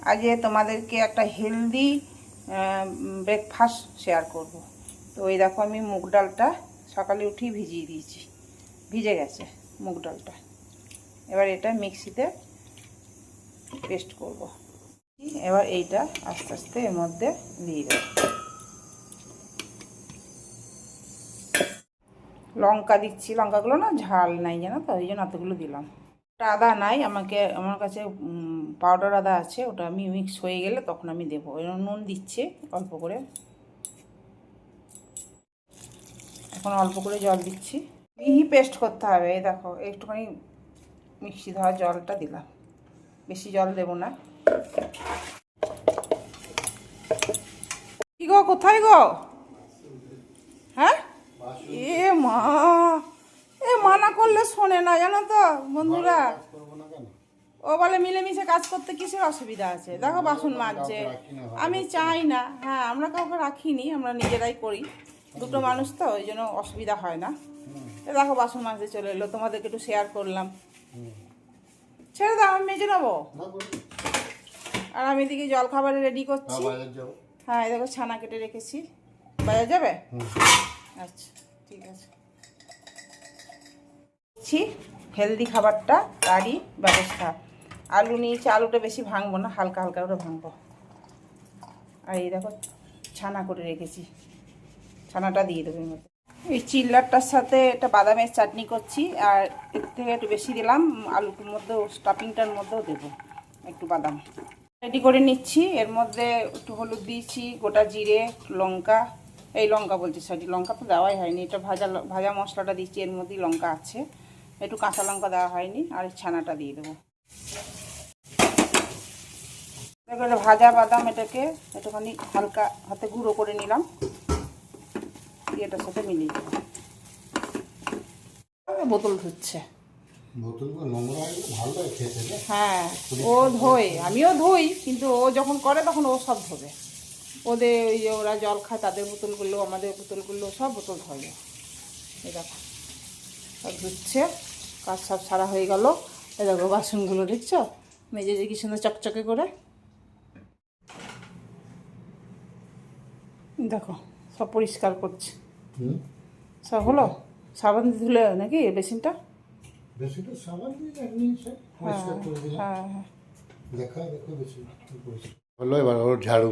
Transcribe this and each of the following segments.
আজকে তোমাদেরকে একটা হেলদি ব্রেকফাস্ট শেয়ার করব। তো এই দেখো আমি মুগ ডালটা সকালে উঠেই ভিজিয়ে দিয়েছি, ভিজে গেছে মুগ ডালটা। এবার এটা মিক্সিতে পেস্ট করব। এবার এইটা আস্তে আস্তে এর মধ্যে দিয়ে দেব। লঙ্কা দিচ্ছি, লঙ্কাগুলো না ঝাল নাই জানো তো, ওই জন্য এতগুলো দিলাম। আদা নাই আমার কাছে পাউডার আদা আছে, ওটা আমি মিক্স হয়ে গেলে তখন আমি দেবো। নুন দিচ্ছি অল্প করে, এখন অল্প করে জল দিচ্ছি। মিহি পেস্ট করতে হবে। এই দেখো একটুখানি মিক্সি ধোয়া জলটা দিলাম, বেশি জল দেব না। কি গো, কোথায় গো? হ্যাঁ এ মা, এ মানা করলে শোনে না জানো তো বন্ধুরা। ও বলে মিলেমিশে কাজ করতে কিসের অসুবিধা আছে। দেখো বাসন মাজছে, আমি চাই না। হ্যাঁ আমরা কাউকে রাখিনি, আমরা নিজেরাই করি, দুটো মানুষ তো, ওই জন্য অসুবিধা হয় না। দেখো বাসন মাজতে চলে এলো, তোমাদেরকে একটু শেয়ার করলাম। ছেড়ে দাও, আমি মেজে নেবো। আর আমি এদিকে জল খাবারে রেডি করছি। হ্যাঁ এই দেখো ছানা কেটে রেখেছি। বাজার যাবে? আচ্ছা ঠিক আছে। হেলদি খাবারটা তারই ব্যবস্থা। আলু নিয়েছি, আলুটা বেশি ভাঙবো না, হালকা হালকা করে ভাঙবো। আর এই দেখো ছানা করে রেখেছি, ছানাটা দিয়ে দেবো এর মধ্যে। এই চিল্লারটার সাথে একটা বাদামের চাটনি করছি, আর এর থেকে একটু বেশি দিলাম আলুর মধ্যেও, স্টাফিংটার মধ্যেও দেবো একটু বাদাম। রেডি করে নিচ্ছি। এর মধ্যে একটু হলুদ দিয়েছি, গোটা জিরে, লঙ্কা, এই লঙ্কা বলছি সরি, লঙ্কা তো দেওয়াই হয়নি, এটা ভাজা মশলাটা দিচ্ছি, এর মধ্যেই লঙ্কা আছে, একটু কাঁচা লঙ্কা দেওয়া হয়নি। আর এই ছানাটা দিয়ে দেবো। এবারে ভাজা বাদাম এটাকে একটুখানি হালকা হাতে গুঁড়ো করে নিলাম, দিয়ে এটার সাথে মিলিয়ে দেবো। বোতল ধুচ্ছে। হ্যাঁ ও ধোয়, আমিও ধুই, কিন্তু ও যখন করে তখন ও সব ধোবে। ওদের ওই যে ওরা জল খায় তাদের বোতলগুলো, আমাদের বোতলগুলো, সব বোতল ধোয়। এই দেখো সব ধুচ্ছে, কাজ সব সারা হয়ে গেল। এই দেখো বাসনগুলো দেখছো মেজে যে কি সুন্দর চকচকে করে। দেখো সব পরিষ্কার করছে, সব হলো। সাবান দিয়ে ধুলে নাকি বেসিনটা? হলো এবার ওর ঝাড়ু,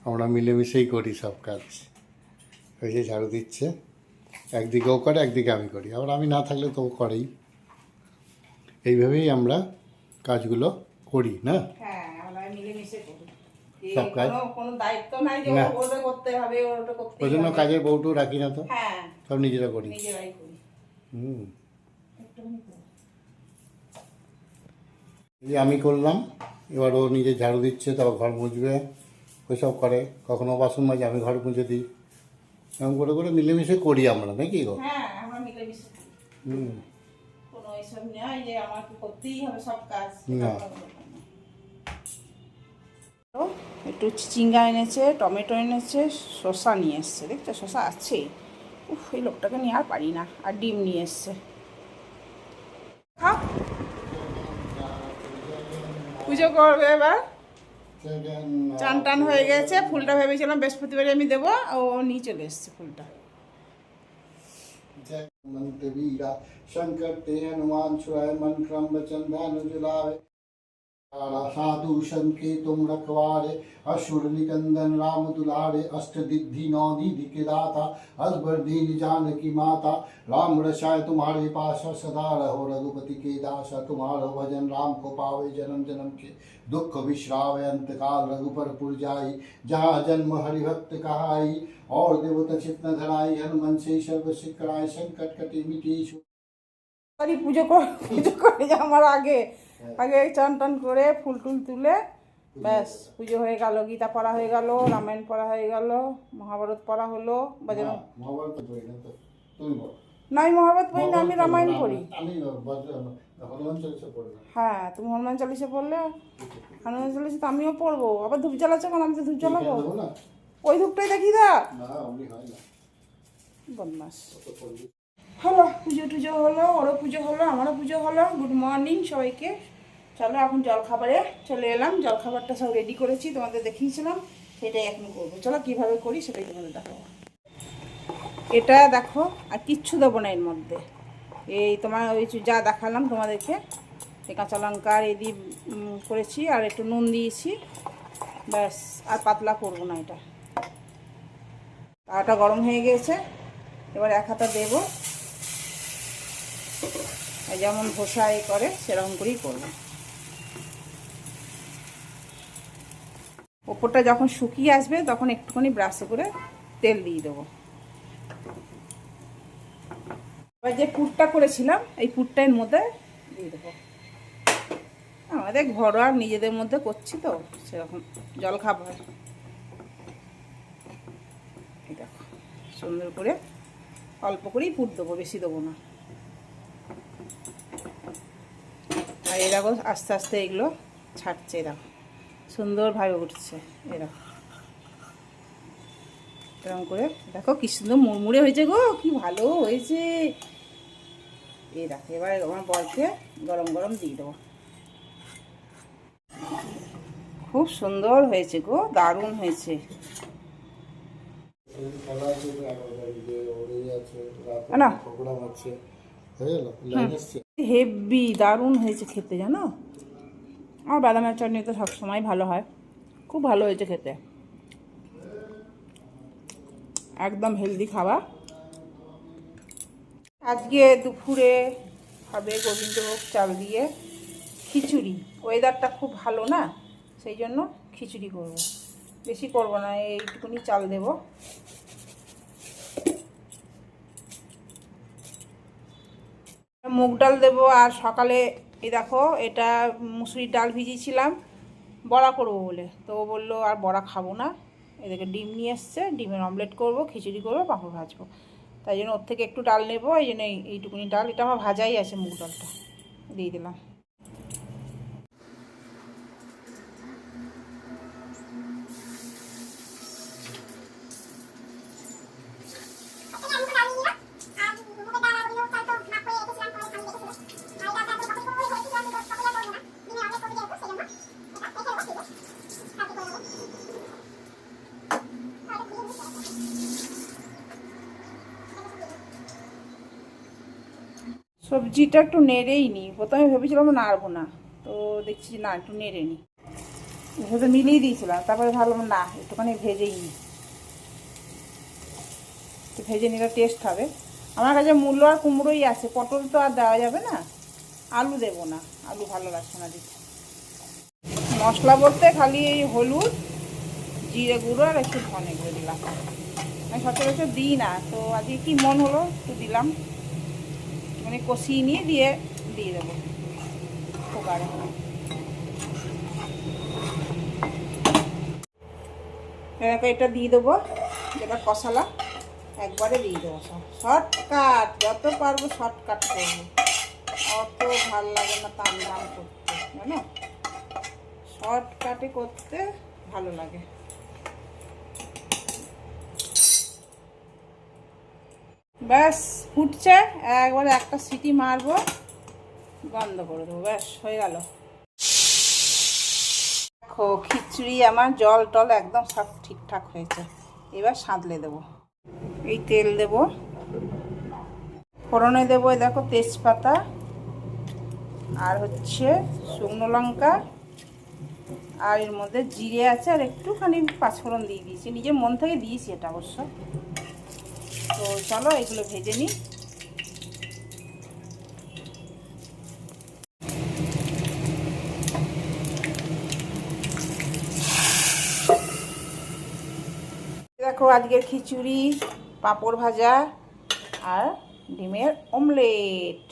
আমরা মিলেমিশেই করি সব কাজ। ওই যে ঝাড়ু দিচ্ছে, একদিকে ও করে একদিকে আমি করি, আবার আমি না থাকলে তো ও করেই। এইভাবেই আমরা কাজগুলো করি না, সব কাজ। না ওই জন্য কাজের বউটু রাখি না তো, সব নিজেরা করি। আমি করলাম, এবার ও নিজে ঝাড়ু দিচ্ছে, তারপর ঘর মুছবে, ওইসব করে। কখনো বাসন মাজে, আমি ঘর মুছে দিই। এরকম করে করে মিলেমিশে করি আমরা, নাকি গো? না একটু চিচিঙ্গা এনেছে, টমেটো এনেছে, শসা নিয়ে এসছে, দেখছো শসা আছে। উফ এই লোকটাকে নিয়ে আর পারি না। আর ডিম নিয়ে এসছে। পুজো করবে এবার, চান টান হয়ে গেছে। ফুলটা ভেবেছিলাম বৃহস্পতিবারে আমি দেবো, ও নিয়ে চলে এসছে ফুলটা। शंकर ते हनुमान छुआए मन क्रम बचन ध्यान जुलावे। साधु शंके तुम रखवारे असुर निकंदन राम दुलारे। अष्ट दिग्धि नौ निधि के दाता असबर दीन जानकी माता। राम रसाय तुम्हारे पासा सदा रहो रघुपति के दासा। तुम्हारो भजन राम को पावे जन्म जन्म के दुख विश्रावे। अंत काल रघुपर पुर जाई जहाँ जन्म हरिभक्त कहाई। और देवता चित्त न धराई हनुमान से सर्व सिकराय। संकट कटे मिटे পুজো করে আমার আগে চান টান করে ফুল টুল তুলে ব্যাস পুজো হয়ে গেল। গীতা পড়া হয়ে গেল, রামায়ণ পড়া হয়ে গেল, মহাভারত পড়া হলো। নাই মহাভারত পড়ি না, আমি রামায়ণ পড়ি। হ্যাঁ তুমি হনুমান চালিশা পড়লে, হনুমান চালিশা তো আমিও পড়বো। আবার ধূপ জ্বালাচ্ছ কেন? আমি তো ধূপ জ্বালাবো। ওই ধূপটাই দেখি দা বদমাস। হলো পুজো টুজো হলো, ওরও পুজো হলো, আমারও পুজো হলো। গুড মর্নিং সবাইকে, চলো এখন জলখাবারে চলে এলাম। জলখাবারটা সব রেডি করেছি, তোমাদের দেখিয়েছিলাম, সেটাই এখন করবো। চলো কীভাবে করি সেটাই তোমাদের দেখাবো। এটা দেখো, আর কিচ্ছু দেবো না এর মধ্যে। এই তোমার ওই যা দেখালাম তোমাদেরকে, এই কাঁচা লঙ্কা এই দিয়ে করেছি, আর একটু নুন দিয়েছি, ব্যাস। আর পাতলা করবো না এটা। তাওয়াটা গরম হয়ে গেছে, এবার এক হাতা দেবো, যেমন ধোসা করে সেরকম করেই করবো। ওপরটা যখন শুকিয়ে আসবে তখন একটুখানি ব্রাশে করে তেল দিয়ে দেবো। এবার যে পুরটা করেছিলাম এই পুরটা এর মধ্যে দিয়ে দেবো। আমাদের ঘরোয়া নিজেদের মধ্যে করছি তো সেরকম জলখাবার। এই দেখো সুন্দর করে অল্প করেই পুর দেবো, বেশি দেবো না। আর এরকম আস্তে আস্তে এগুলো ছাড়ছে, এরকম সুন্দরভাবে উঠছে। এরকম এরকম করে দেখো কি সুন্দর মুড়মুড়ে হয়েছে গো, কি ভালো হয়েছে। এই দেখো এবার আমার বরকে গরম গরম দিয়ে দেবো। খুব সুন্দর হয়েছে গো, দারুণ হয়েছে। হেভি দারুণ হয়েছে খেতে, জানো। আর বাদামের চাটনি তো সবসময় ভালো হয়, খুব ভালো হয়েছে খেতে, একদম হেলদি খাবার। আজকে দুপুরে হবে গোবিন্দভোগ চাল দিয়ে খিচুড়ি। ওয়েদারটা খুব ভালো না, সেই জন্য খিচুড়ি করব, বেশি করব না, এইটুকুনি চাল দেব। মুগ ডাল দেবো। আর সকালে এই দেখো এটা মুসুরির ডাল ভিজিয়েছিলাম বড়া করবো বলে, তো ও বললো আর বড়া খাবো না, এদিকে ডিম নিয়ে এসছে, ডিমের অমলেট করব, খিচুড়ি করবো, পাঁপড় ভাজবো। তাই জন্য ওর থেকে একটু ডাল নেবো, এই জন্য এইটুকুনি ডাল, এটা আমার ভাজাই আছে, মুগ ডালটা দিয়ে দিলাম। সবজিটা একটু নেড়েই নিই, প্রথমে ভেবেছিলাম নাড়বো না, তো দেখছি না একটু নেড়ে নিই, ভেবে মিলিয়ে দিয়েছিলাম, তারপরে ভাবলাম না একটুখানি ভেজেই নিই, একটু ভেজে নিলে টেস্ট হবে। আমার কাছে মূলো আর কুমড়োই আছে, পটল তো আর দেওয়া যাবে না, আলু দেবো না, আলু ভালো লাগছে না দিতে। মশলা বলতে খালি এই হলুদ, জিরে গুঁড়ো আর একটু ধনে গুঁড়ো দিলাম, আমি সচরাচর দিই না, তো আজকে কি মন হলো একটু দিলাম, মানে কষিয়ে নিয়ে দিয়ে দেবো কুকারে। এটা দিয়ে দেবো, যেটা কষালা একবারে দিয়ে দেবো সব। শর্টকাট, যত পারবো শর্টকাট করবো, অত ভাল লাগে না টান টান করতে, জানো, শর্টকাটে করতে ভালো লাগে। ব্যাস ফুটছে, একবারে একটা সিটি মারবো, বন্ধ করে দেবো, ব্যাস হয়ে গেল। দেখো খিচুড়ি আমার জল টল একদম সব ঠিকঠাক হয়েছে, এবার সাঁতলে দেবো। এই তেল দেব, ফোড়নে দেবো দেখো তেজপাতা আর হচ্ছে শুকনো লঙ্কা, আর এর মধ্যে জিরে আছে, আর একটুখানি পাঁচফোড়ন দিয়ে দিয়েছি, নিজের মন থেকে দিয়েছি এটা অবশ্য। তো চলো এগুলো ভেজে নিই। দেখো আজকের খিচুড়ি, পাঁপড় ভাজা আর ডিমের অমলেট।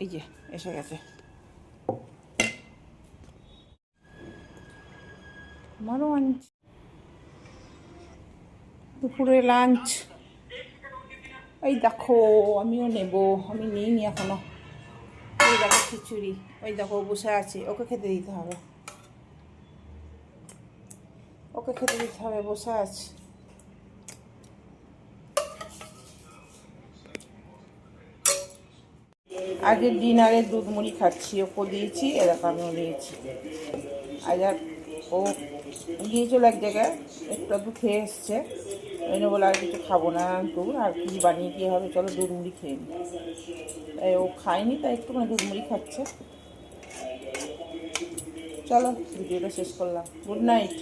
এই যে এসে গেছে আমারও দুপুরে লাঞ্চ। এই দেখো আমিও নেব, আমি নিইনি এখনো। এই দেখো খিচুড়ি, ওই দেখো বসে আছে, ওকে খেতে দিতে হবে, ওকে খেতে দিতে হবে, বসে আছে। আজকে ডিনারে দুধ মুড়ি খাচ্ছি, ওকে দিয়েছি, এরকম আমিও নিয়েছি। আজ আর ও গিয়েছিল এক জায়গায়, একটু খেয়ে এসছে, ওই জন্য বলে আর কিছু খাবো না, দূর আর কি বানিয়ে কী হবে, চলো দুধ মুড়ি খেয়ে নি। তাই ও খায়নি, তাই একটুখানি দুধ মুড়ি খাচ্ছে। চলো ভিডিওটা শেষ করলাম, গুড নাইট।